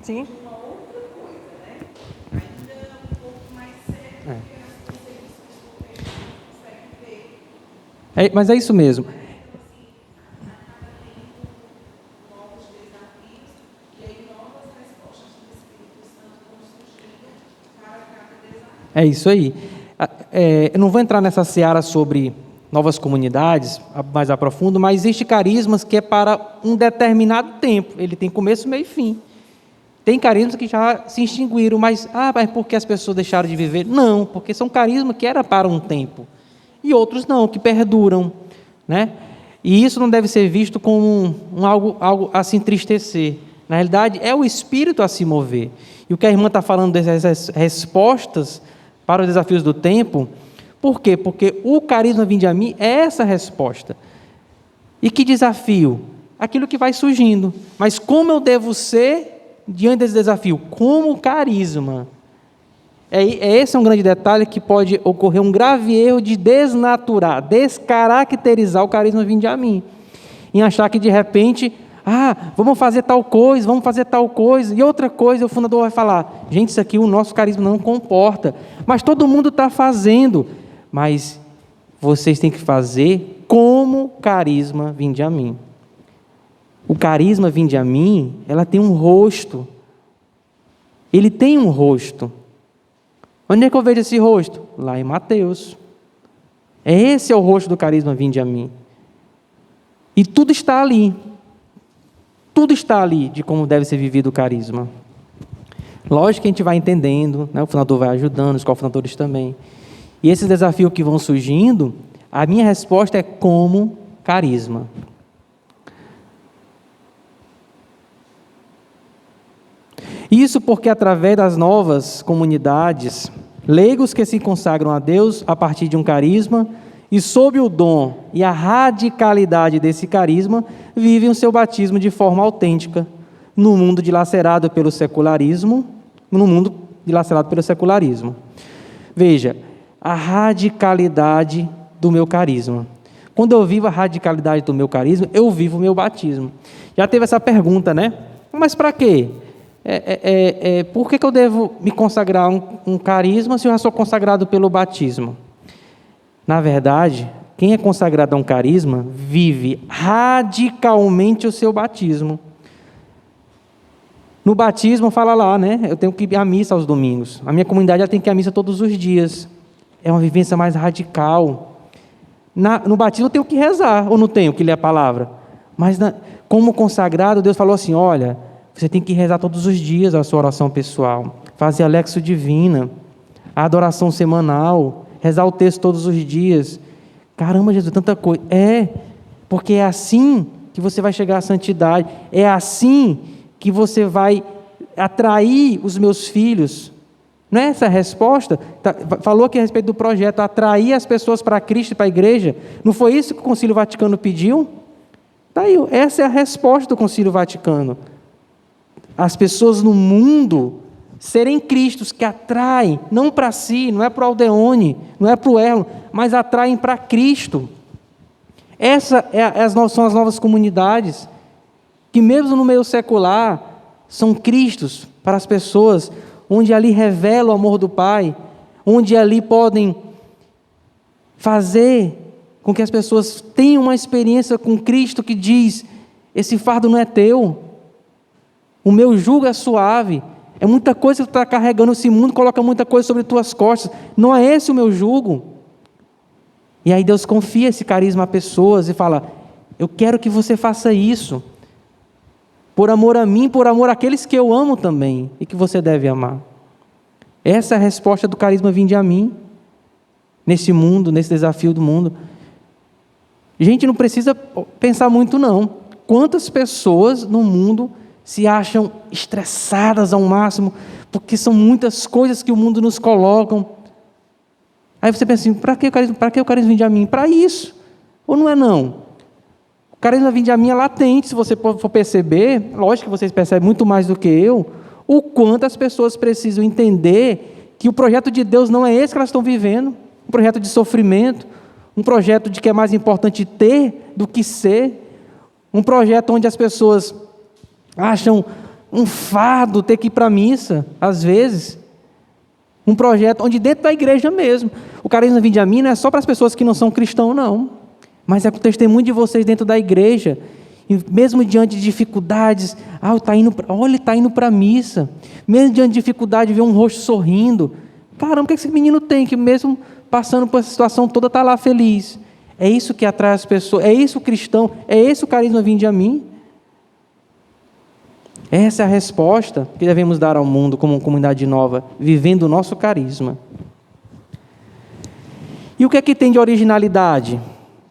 Sim. De uma outra coisa, né? Ainda um pouco mais sério, porque as consequências do tempo a gente consegue ver. Mas é isso mesmo. Então, assim, a cada tempo, novos desafios e aí novas respostas do Espírito Santo vão surgindo para cada desafio. É isso aí. Eu não vou entrar nessa seara sobre novas comunidades, mais a profundo, mas existe carismas que é para um determinado tempo. Ele tem começo, meio e fim. Tem carismas que já se extinguiram, mas por que as pessoas deixaram de viver? Não, porque são carismas que era para um tempo. E outros não, que perduram, né? E isso não deve ser visto como algo a se entristecer. Na realidade, é o Espírito a se mover. E o que a irmã está falando dessas respostas para os desafios do tempo, por quê? Porque o carisma vinde a mim é essa resposta. E que desafio? Aquilo que vai surgindo. Mas como eu devo ser diante desse desafio? Como carisma. Esse é um grande detalhe que pode ocorrer um grave erro de desnaturar, descaracterizar o carisma vinde a mim. Em achar que de repente, vamos fazer tal coisa, e outra coisa, o fundador vai falar, gente, isso aqui o nosso carisma não comporta, mas todo mundo está fazendo, mas vocês têm que fazer como carisma vinde a mim. O carisma vinde a mim, ela tem um rosto. Ele tem um rosto. Onde é que eu vejo esse rosto? Lá em Mateus. Esse é o rosto do carisma vinde a mim. E tudo está ali. Tudo está ali de como deve ser vivido o carisma. Lógico que a gente vai entendendo, né? O fundador vai ajudando, os cofundadores também. E esses desafios que vão surgindo, a minha resposta é como carisma. Isso porque através das novas comunidades, leigos que se consagram a Deus a partir de um carisma e sob o dom e a radicalidade desse carisma, vivem o seu batismo de forma autêntica, no mundo dilacerado pelo secularismo, Veja, a radicalidade do meu carisma. Quando eu vivo a radicalidade do meu carisma, eu vivo o meu batismo. Já teve essa pergunta, né? Mas para quê? Por que eu devo me consagrar um carisma se eu já sou consagrado pelo batismo? Na verdade, quem é consagrado a um carisma vive radicalmente o seu batismo. No batismo, fala lá, né? Eu tenho que ir à missa aos domingos. A minha comunidade ela tem que ir à missa todos os dias. É uma vivência mais radical. No batismo eu tenho que rezar, ou não tenho que ler a palavra? Mas como consagrado, Deus falou assim, olha, você tem que rezar todos os dias a sua oração pessoal, fazer a Lexio Divina, a adoração semanal, rezar o texto todos os dias. Caramba, Jesus, tanta coisa. Porque é assim que você vai chegar à santidade. É assim que você vai atrair os meus filhos. Não é essa a resposta? Falou aqui a respeito do projeto, atrair as pessoas para Cristo e para a igreja. Não foi isso que o Concílio Vaticano pediu? Tá aí, essa é a resposta do Concílio Vaticano. As pessoas no mundo serem cristos que atraem, não para si, não é para o Aldeone, não é para o Erlo, mas atraem para Cristo. Essas são as novas comunidades, que mesmo no meio secular, são cristos para as pessoas, onde ali revela o amor do Pai, onde ali podem fazer com que as pessoas tenham uma experiência com Cristo que diz: esse fardo não é teu, o meu jugo é suave. É muita coisa que tu está carregando, esse mundo coloca muita coisa sobre tuas costas, não é esse o meu jugo. E aí Deus confia esse carisma a pessoas e fala: eu quero que você faça isso, por amor a mim, por amor àqueles que eu amo também, e que você deve amar. Essa é a resposta do carisma Vinde a Mim, nesse mundo, nesse desafio do mundo. Gente, não precisa pensar muito não. Quantas pessoas no mundo se acham estressadas ao máximo, porque são muitas coisas que o mundo nos colocam. Aí você pensa assim: para que o carisma Vinde a Mim? Para isso. Ou não é não? O carisma Vinde a Mim é latente, se você for perceber, lógico que vocês percebem muito mais do que eu, o quanto as pessoas precisam entender que o projeto de Deus não é esse que elas estão vivendo, um projeto de sofrimento, um projeto de que é mais importante ter do que ser, um projeto onde as pessoas acham um fardo ter que ir para a missa, às vezes, um projeto onde dentro da igreja mesmo, o carisma Vinde a Mim não é só para as pessoas que não são cristãos não, mas é com o testemunho de vocês dentro da igreja, e mesmo diante de dificuldades, ele está indo para a missa, mesmo diante de dificuldade, ver um rosto sorrindo, caramba, o que esse menino tem, que mesmo passando por essa situação toda, está lá feliz? É isso que atrai as pessoas, é isso o cristão, é esse o carisma Vinde a Mim. Essa é a resposta que devemos dar ao mundo como comunidade nova, vivendo o nosso carisma. E o que é que tem de originalidade?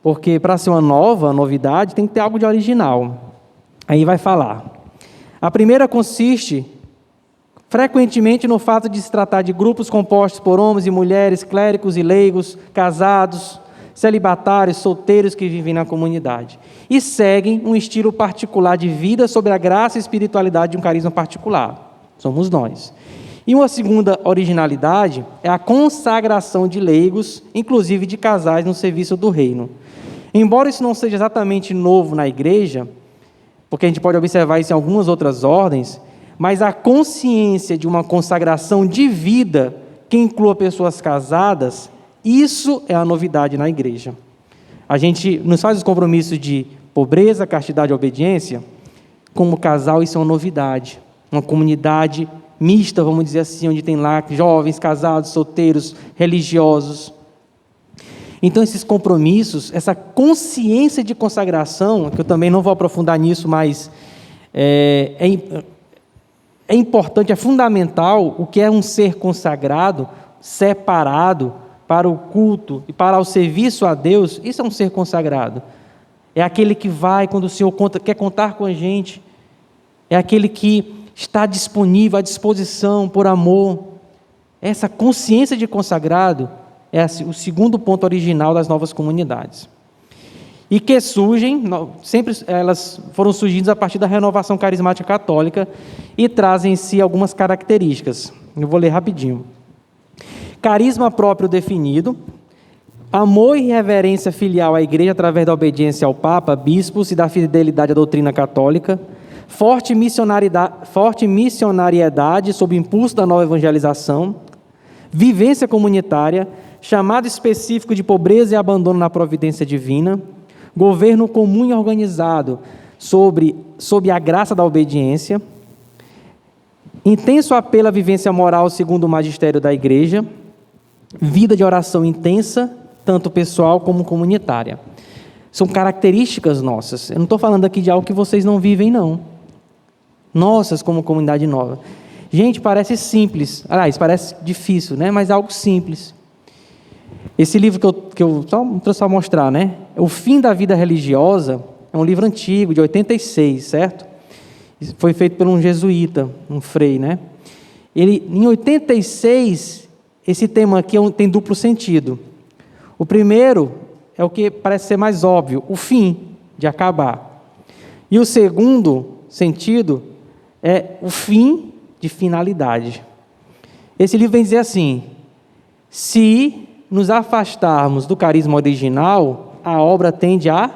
Porque para ser uma novidade, tem que ter algo de original. Aí vai falar. A primeira consiste, frequentemente, no fato de se tratar de grupos compostos por homens e mulheres, clérigos e leigos, casados, celibatários, solteiros que vivem na comunidade. E seguem um estilo particular de vida sobre a graça e espiritualidade de um carisma particular. Somos nós. E uma segunda originalidade é a consagração de leigos, inclusive de casais no serviço do reino. Embora isso não seja exatamente novo na igreja, porque a gente pode observar isso em algumas outras ordens, mas a consciência de uma consagração de vida que inclua pessoas casadas, isso é a novidade na igreja. A gente nos faz os compromissos de pobreza, castidade e obediência. Como casal, isso é uma novidade. Uma comunidade mista, vamos dizer assim, onde tem lá jovens, casados, solteiros, religiosos. Então, esses compromissos, essa consciência de consagração, que eu também não vou aprofundar nisso, mas é importante, é fundamental, o que é um ser consagrado, separado para o culto e para o serviço a Deus. Isso é um ser consagrado. É aquele que vai quando o Senhor quer contar com a gente. É aquele que está disponível, à disposição, por amor. Essa consciência de consagrado é o segundo ponto original das novas comunidades. E que surgem, sempre elas foram surgindo a partir da renovação carismática católica e trazem em si algumas características. Eu vou ler rapidinho. Carisma próprio definido, amor e reverência filial à igreja através da obediência ao Papa, bispos e da fidelidade à doutrina católica, forte missionariedade sob impulso da nova evangelização, vivência comunitária, chamado específico de pobreza e abandono na providência divina, governo comum e organizado sob a graça da obediência, intenso apelo à vivência moral segundo o magistério da igreja, vida de oração intensa, tanto pessoal como comunitária. São características nossas. Eu não estou falando aqui de algo que vocês não vivem, não. Nossas como comunidade nova. Gente, parece simples. Aliás, parece difícil, né? Mas é algo simples. Esse livro que eu só trouxe para mostrar, né? O Fim da Vida Religiosa, é um livro antigo, de 86, certo? Foi feito por um jesuíta, um frei, né? Em 86, esse tema aqui tem duplo sentido. O primeiro é o que parece ser mais óbvio, o fim, de acabar. E o segundo sentido é o fim de finalidade. Esse livro vem dizer assim: se nos afastarmos do carisma original, a obra tende a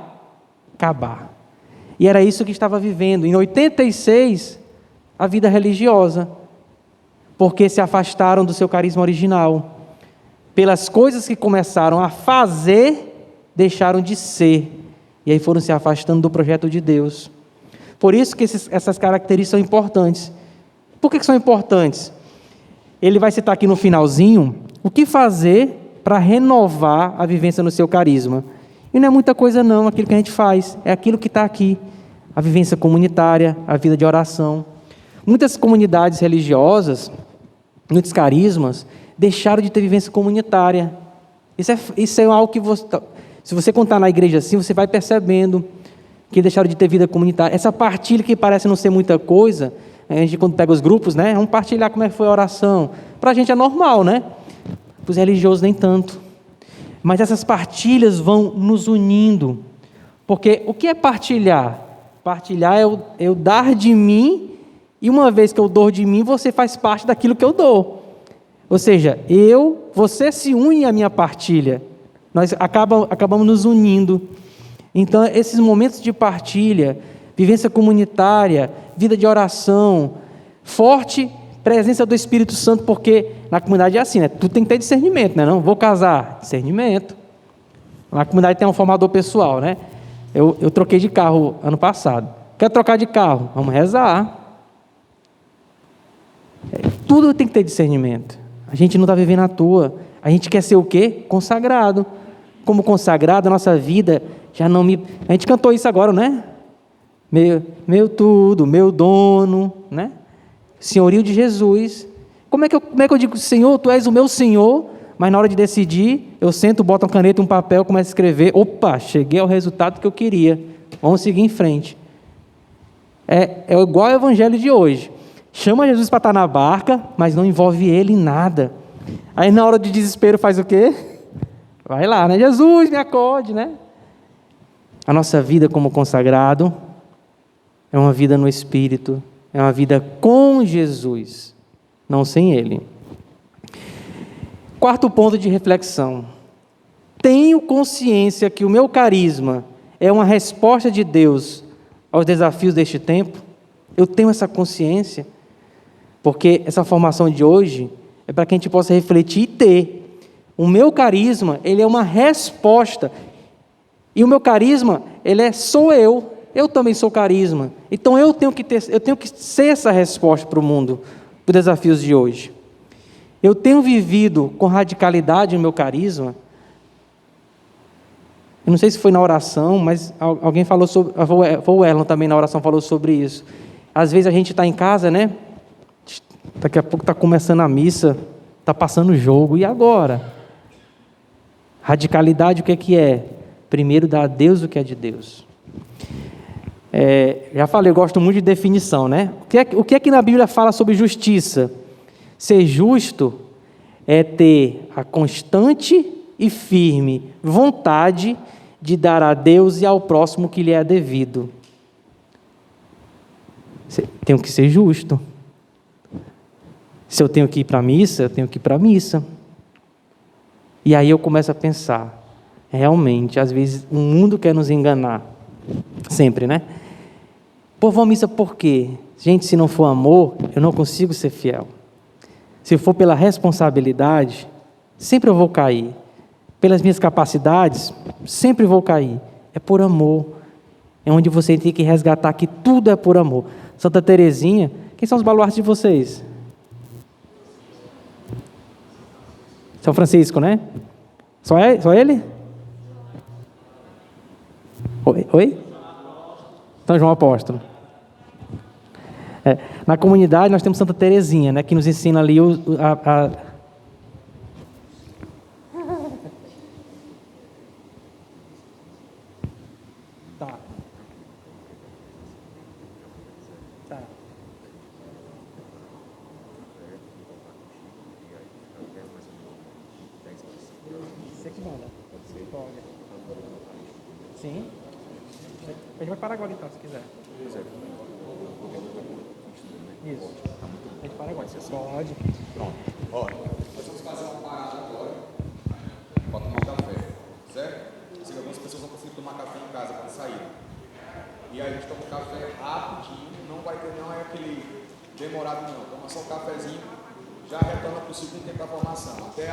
acabar. E era isso que estava vivendo, em 86, a vida religiosa, porque se afastaram do seu carisma original. pelas coisas que começaram a fazer, deixaram de ser. E aí foram se afastando do projeto de Deus. Por isso que essas características são importantes. Por que são importantes? Ele vai citar aqui no finalzinho o que fazer para renovar a vivência no seu carisma. E não é muita coisa não, aquilo que a gente faz, é aquilo que está aqui. A vivência comunitária, a vida de oração. Muitas comunidades religiosas, muitos carismas, deixaram de ter vivência comunitária. Isso é algo que se você contar na igreja assim, você vai percebendo que deixaram de ter vida comunitária. Essa partilha que parece não ser muita coisa, a gente quando pega os grupos, né, vamos partilhar como é que foi a oração. Para a gente é normal, né? Para os religiosos nem tanto. Mas essas partilhas vão nos unindo. Porque o que é partilhar? Partilhar é eu dar de mim, e uma vez que eu dou de mim, você faz parte daquilo que eu dou. Ou seja, você se une à minha partilha. Nós acabamos nos unindo. Então, esses momentos de partilha, vivência comunitária, vida de oração, forte presença do Espírito Santo, porque na comunidade é assim, né? Tu tem que ter discernimento, né? Não vou casar, discernimento. Na comunidade tem um formador pessoal, né? Eu troquei de carro ano passado. Quer trocar de carro? Vamos rezar. Tudo tem que ter discernimento. A gente não está vivendo à toa. A gente quer ser o quê? Consagrado. Como consagrado, a nossa vida já não me... A gente cantou isso agora, né? Meu tudo, meu dono, né? Senhorio de Jesus. Como é que eu digo, Senhor, Tu és o meu Senhor, mas na hora de decidir, eu sento, boto uma caneta, um papel, começo a escrever, opa, cheguei ao resultado que eu queria, vamos seguir em frente. É igual ao evangelho de hoje. Chama Jesus para estar na barca, mas não envolve ele em nada. Aí na hora de desespero faz o quê? Vai lá, né? Jesus, me acorde, né? A nossa vida como consagrado é uma vida no Espírito, é uma vida com Jesus, não sem Ele. Quarto ponto de reflexão. Tenho consciência que o meu carisma é uma resposta de Deus aos desafios deste tempo? Eu tenho essa consciência, porque essa formação de hoje é para que a gente possa refletir e ter. O meu carisma, ele é uma resposta. E o meu carisma, sou eu. Eu também sou carisma. Então eu tenho que ser essa resposta para o mundo, para os desafios de hoje. Eu tenho vivido com radicalidade o meu carisma. Eu não sei se foi na oração, mas alguém falou sobre... Foi o Erlon também na oração falou sobre isso. Às vezes a gente está em casa, né? Daqui a pouco está começando a missa, está passando o jogo, e agora? Radicalidade, o que é? Primeiro dar a Deus o que é de Deus. Já falei, eu gosto muito de definição, né? O que é que na Bíblia fala sobre justiça? Ser justo é ter a constante e firme vontade de dar a Deus e ao próximo o que lhe é devido. Tenho que ser justo. Se eu tenho que ir para a missa, eu tenho que ir para a missa. E aí eu começo a pensar, realmente, às vezes o mundo quer nos enganar, sempre, né? Pô, vou à missa por quê? Gente, se não for amor, eu não consigo ser fiel. Se for pela responsabilidade, sempre eu vou cair. Pelas minhas capacidades, sempre vou cair. É por amor. É onde você tem que resgatar que tudo é por amor. Santa Teresinha, quem são os baluartes de vocês? São Francisco, né? Só ele? Oi? São João Apóstolo. Na comunidade nós temos Santa Teresinha, né, que nos ensina ali Tá. Você que manda. Pode. Sim. A gente vai parar agora então, se quiser. Isso. A gente para agora. Pode. Pronto. Olha, nós vamos fazer uma parada agora para tomar café, certo? Se algumas pessoas não conseguem tomar café em casa quando sair. E aí a gente toma um café rapidinho, não vai ter não é aquele demorado não. Toma só um cafezinho, já retorna para o segundo tempo da formação. Até